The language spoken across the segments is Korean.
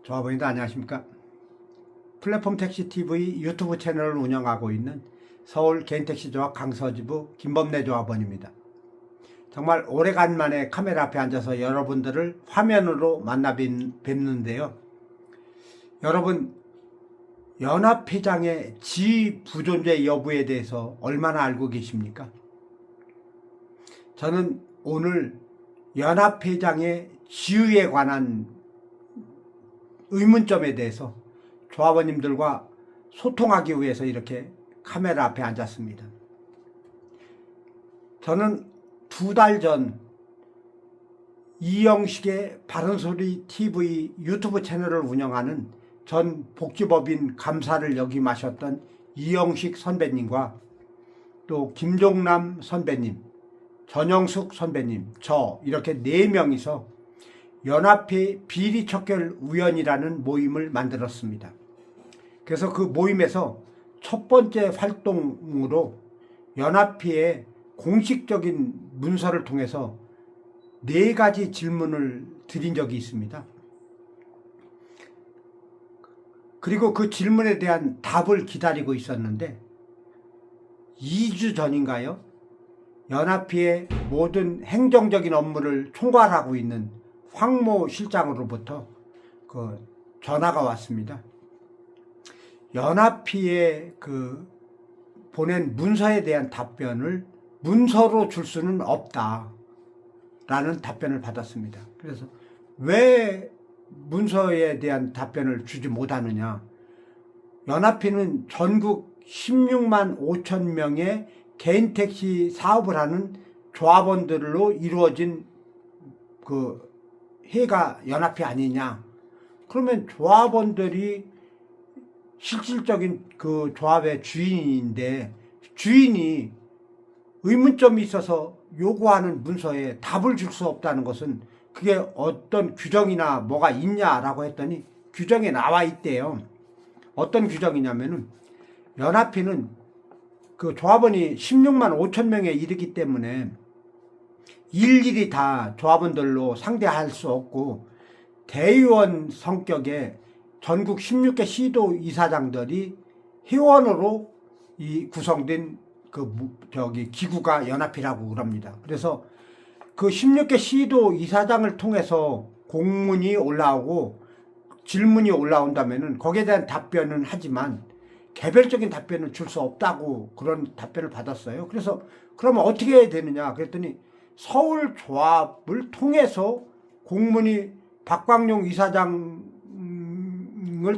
조합원님들 안녕하십니까? 플랫폼 택시 TV 유튜브 채널을 운영하고 있는 서울 개인택시조합 강서지부 김범래 조합원입니다. 정말 오래간만에 카메라 앞에 앉아서 여러분들을 화면으로 만나 뵙는데요. 여러분, 연합회장의 지위 부존재 여부에 대해서 얼마나 알고 계십니까? 저는 오늘 연합회장의 지위에 관한 의문점에 대해서 조합원님들과 소통하기 위해서 이렇게 카메라 앞에 앉았습니다. 저는 2달 전 이영식의 바른소리 TV 유튜브 채널을 운영하는 전 복지법인 감사를 역임하셨던 이영식 선배님과 또 김종남 선배님, 전영숙 선배님, 저 이렇게 4명이서 연합회 비리척결위원이라는 모임을 만들었습니다. 그래서 그 모임에서 첫 번째 활동으로 연합회의 공식적인 문서를 통해서 4가지 질문을 드린 적이 있습니다. 그리고 그 질문에 대한 답을 기다리고 있었는데 2주 전인가요? 연합회의 모든 행정적인 업무를 총괄하고 있는 황모 실장으로부터 전화가 왔습니다. 연합회에 보낸 문서에 대한 답변을 문서로 줄 수는 없다 라는 답변을 받았습니다. 그래서 왜 문서에 대한 답변을 주지 못하느냐? 연합회는 전국 16만 5천 명의 개인택시 사업을 하는 조합원들로 이루어진 회가 연합회 아니냐? 그러면 조합원들이 실질적인 그 조합의 주인인데 주인이 의문점이 있어서 요구하는 문서에 답을 줄 수 없다는 것은 그게 어떤 규정이나 뭐가 있냐라고 했더니 규정에 나와 있대요. 어떤 규정이냐면은 연합회는 그 조합원이 16만 5천 명에 이르기 때문에 일일이 다 조합원들로 상대할 수 없고 대의원 성격의 전국 16개 시도 이사장들이 회원으로 구성된 기구가 연합회라고 그럽니다. 그래서 그 16개 시도 이사장을 통해서 공문이 올라오고 질문이 올라온다면은 거기에 대한 답변은 하지만 개별적인 답변은 줄 수 없다고 그런 답변을 받았어요. 그래서 그러면 어떻게 해야 되느냐 그랬더니 서울 조합을 통해서 공문이 박광용 이사장을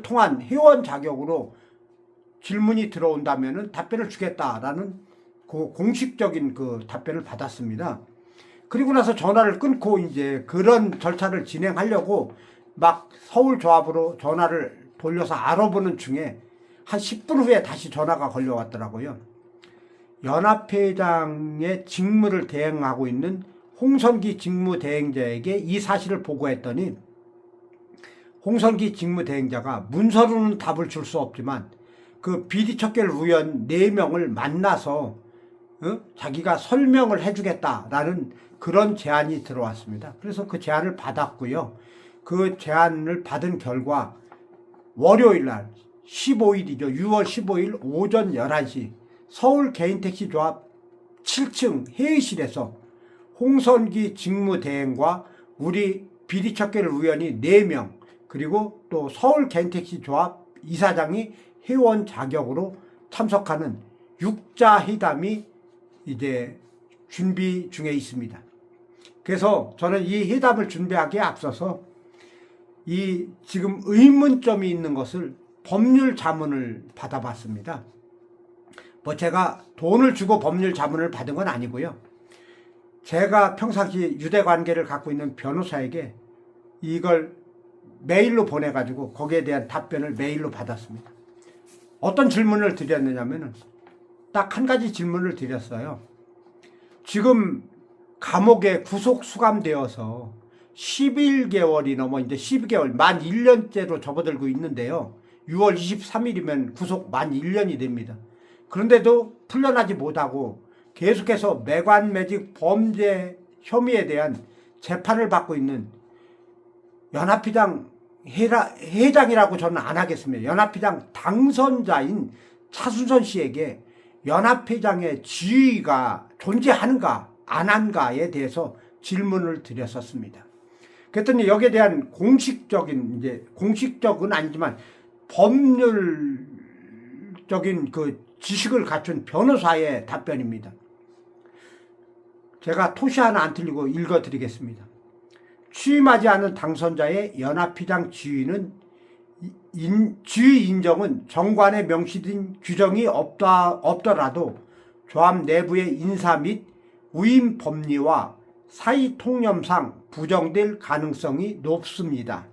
통한 회원 자격으로 질문이 들어온다면은 답변을 주겠다라는 공식적인 답변을 받았습니다. 그리고 나서 전화를 끊고 이제 그런 절차를 진행하려고 막 서울 조합으로 전화를 돌려서 알아보는 중에 한 10분 후에 다시 전화가 걸려왔더라고요. 연합회장의 직무를 대행하고 있는 홍선기 직무대행자에게 이 사실을 보고했더니 홍선기 직무대행자가 문서로는 답을 줄 수 없지만 그 비리척결위원 4명을 만나서 자기가 설명을 해주겠다라는 그런 제안이 들어왔습니다. 그래서 그 제안을 받았고요. 그 제안을 받은 결과 월요일 날 15일이죠. 6월 15일 오전 11시 서울 개인택시조합 7층 회의실에서 홍선기 직무대행과 우리 비리척결위원이 4명 그리고 또 서울 개인택시조합 이사장이 회원 자격으로 참석하는 6자 회담이 이제 준비 중에 있습니다. 그래서 저는 이 회담을 준비하기에 앞서서 이 지금 의문점이 있는 것을 법률 자문을 받아봤습니다. 제가 돈을 주고 법률 자문을 받은 건 아니고요. 제가 평상시 유대관계를 갖고 있는 변호사에게 이걸 메일로 보내가지고 거기에 대한 답변을 메일로 받았습니다. 어떤 질문을 드렸느냐면은 딱 한 가지 질문을 드렸어요. 지금 감옥에 구속 수감되어서 11개월이 넘어 이제 12개월 만 1년째로 접어들고 있는데요. 6월 23일이면 구속 만 1년이 됩니다. 그런데도 풀려나지 못하고 계속해서 매관매직 범죄 혐의에 대한 재판을 받고 있는 연합회장 회장이라고 저는 안 하겠습니다. 연합회장 당선자인 차순선 씨에게 연합회장의 지위가 존재하는가 안 한가에 대해서 질문을 드렸었습니다. 그랬더니 여기에 대한 공식적은 아니지만 법률적인 그 지식을 갖춘 변호사의 답변입니다. 제가 토시 하나 안 틀리고 읽어드리겠습니다. 취임하지 않은 당선자의 연합회장 지위 인정은 정관에 명시된 규정이 없더라도 조합 내부의 인사 및 위임 법리와 사의 통념상 부정될 가능성이 높습니다.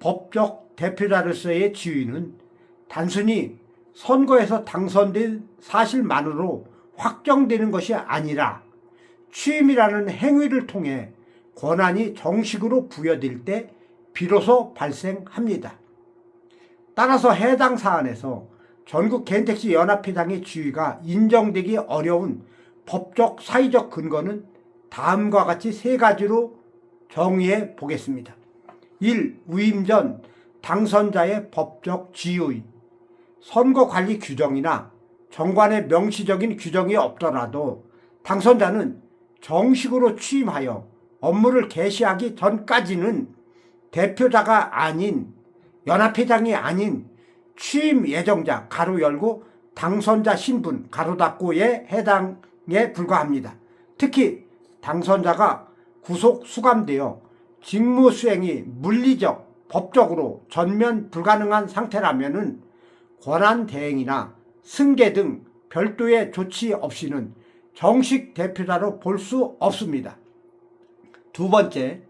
법적 대표자로서의 지위는 단순히 선거에서 당선된 사실만으로 확정되는 것이 아니라 취임이라는 행위를 통해 권한이 정식으로 부여될 때 비로소 발생합니다. 따라서 해당 사안에서 전국 개인택시 연합회장의 지위가 인정되기 어려운 법적 사회적 근거는 다음과 같이 세 가지로 정의해 보겠습니다. 1. 위임 전 당선자의 법적 지위. 선거관리 규정이나 정관의 명시적인 규정이 없더라도 당선자는 정식으로 취임하여 업무를 개시하기 전까지는 대표자가 아닌 연합회장이 아닌 취임 예정자 가로 열고 당선자 신분 가로 닫고에 해당에 불과합니다. 특히 당선자가 구속 수감되어 직무 수행이 물리적, 법적으로 전면 불가능한 상태라면은 권한 대행이나 승계 등 별도의 조치 없이는 정식 대표자로 볼 수 없습니다. 두 번째,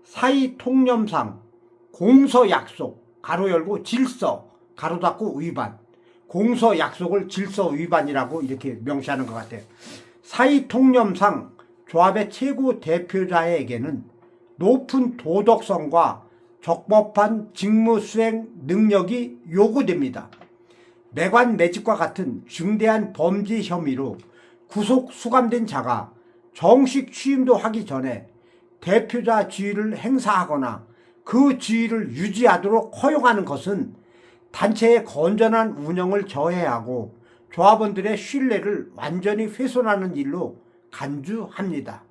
사의 통념상 공서 약속 가로 열고 질서 가로 닫고 위반, 공서 약속을 질서 위반이라고 이렇게 명시하는 것 같아요. 사의 통념상 조합의 최고 대표자에게는 높은 도덕성과 적법한 직무 수행 능력이 요구됩니다. 매관 매직과 같은 중대한 범죄 혐의로 구속 수감된 자가 정식 취임도 하기 전에 대표자 지위를 행사하거나 그 지위를 유지하도록 허용하는 것은 단체의 건전한 운영을 저해하고 조합원들의 신뢰를 완전히 훼손하는 일로 간주합니다.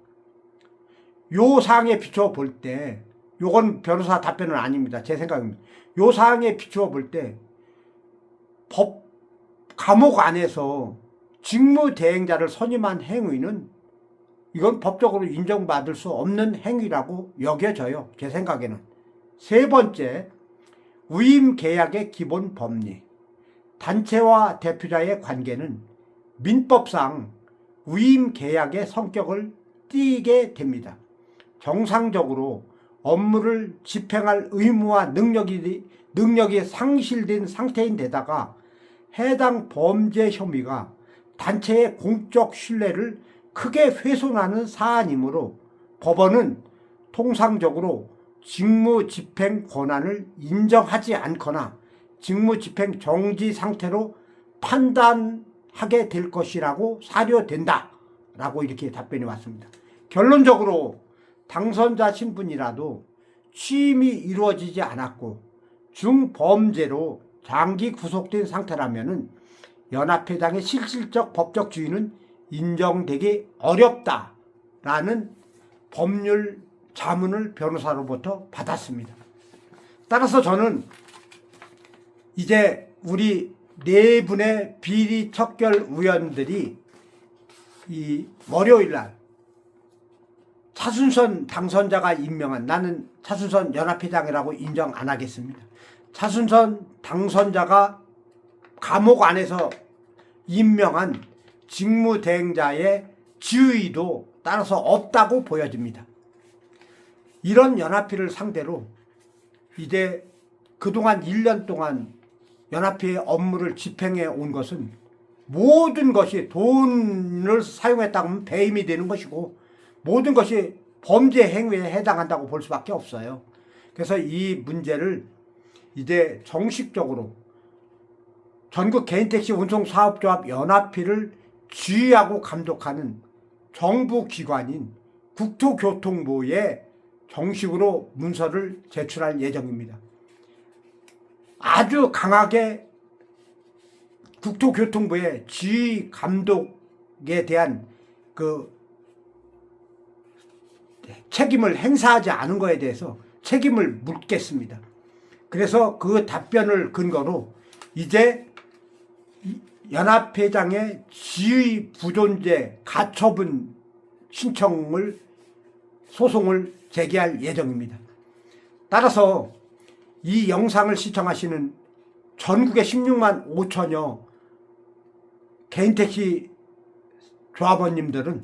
요 사항에 비추어 볼 때, 요건 변호사 답변은 아닙니다. 제 생각입니다. 요 사항에 비추어 볼 때 감옥 안에서 직무대행자를 선임한 행위는 이건 법적으로 인정받을 수 없는 행위라고 여겨져요. 제 생각에는. 세 번째, 위임 계약의 기본 법리. 단체와 대표자의 관계는 민법상 위임 계약의 성격을 띠게 됩니다. 정상적으로 업무를 집행할 의무와 능력이 상실된 상태인데다가 해당 범죄 혐의가 단체의 공적 신뢰를 크게 훼손하는 사안이므로 법원은 통상적으로 직무 집행 권한을 인정하지 않거나 직무 집행 정지 상태로 판단하게 될 것이라고 사료된다 라고 이렇게 답변이 왔습니다. 결론적으로 당선자 신분이라도 취임이 이루어지지 않았고 중범죄로 장기 구속된 상태라면 연합회장의 실질적 법적 지위는 인정되기 어렵다라는 법률 자문을 변호사로부터 받았습니다. 따라서 저는 이제 우리 네 분의 비리 척결 위원들이 이 월요일날 차순선 당선자가 임명한, 나는 차순선 연합회장이라고 인정 안 하겠습니다. 차순선 당선자가 감옥 안에서 임명한 직무대행자의 지위도 따라서 없다고 보여집니다. 이런 연합회를 상대로 이제 그동안 1년 동안 연합회의 업무를 집행해 온 것은 모든 것이 돈을 사용했다고 하면 배임이 되는 것이고 모든 것이 범죄 행위에 해당한다고 볼 수밖에 없어요. 그래서 이 문제를 이제 정식적으로 전국 개인택시 운송사업조합 연합회를 지휘하고 감독하는 정부 기관인 국토교통부에 정식으로 문서를 제출할 예정입니다. 아주 강하게 국토교통부의 지휘 감독에 대한 그 책임을 행사하지 않은 거에 대해서 책임을 묻겠습니다. 그래서 그 답변을 근거로 이제 연합회장의 지휘 부존재 가처분 소송을 제기할 예정입니다. 따라서 이 영상을 시청하시는 전국의 16만 5천여 개인택시 조합원님들은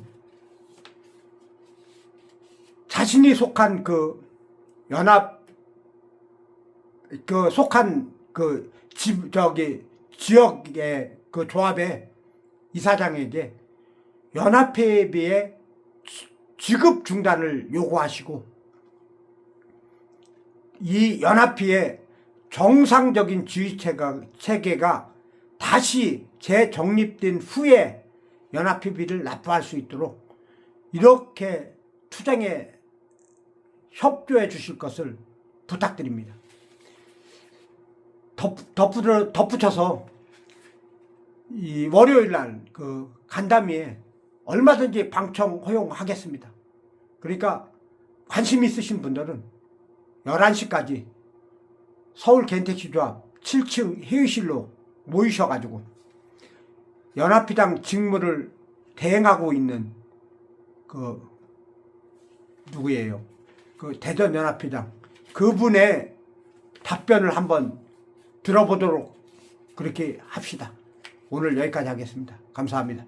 자신이 속한 그 연합 속한 지역의 그 조합의 이사장에게 연합회비의 지급 중단을 요구하시고 이 연합회의 정상적인 지휘 체계가 다시 재정립된 후에 연합회비를 납부할 수 있도록 이렇게 투쟁에 협조해 주실 것을 부탁드립니다. 덧붙여서 이 월요일날 그 간담회에 얼마든지 방청 허용하겠습니다. 그러니까 관심 있으신 분들은 11시까지 서울 개인택시조합 7층 회의실로 모이셔가지고 연합회장 직무를 대행하고 있는 그 누구예요? 그 대전 연합회장 그분의 답변을 한번 들어보도록 그렇게 합시다. 오늘 여기까지 하겠습니다. 감사합니다.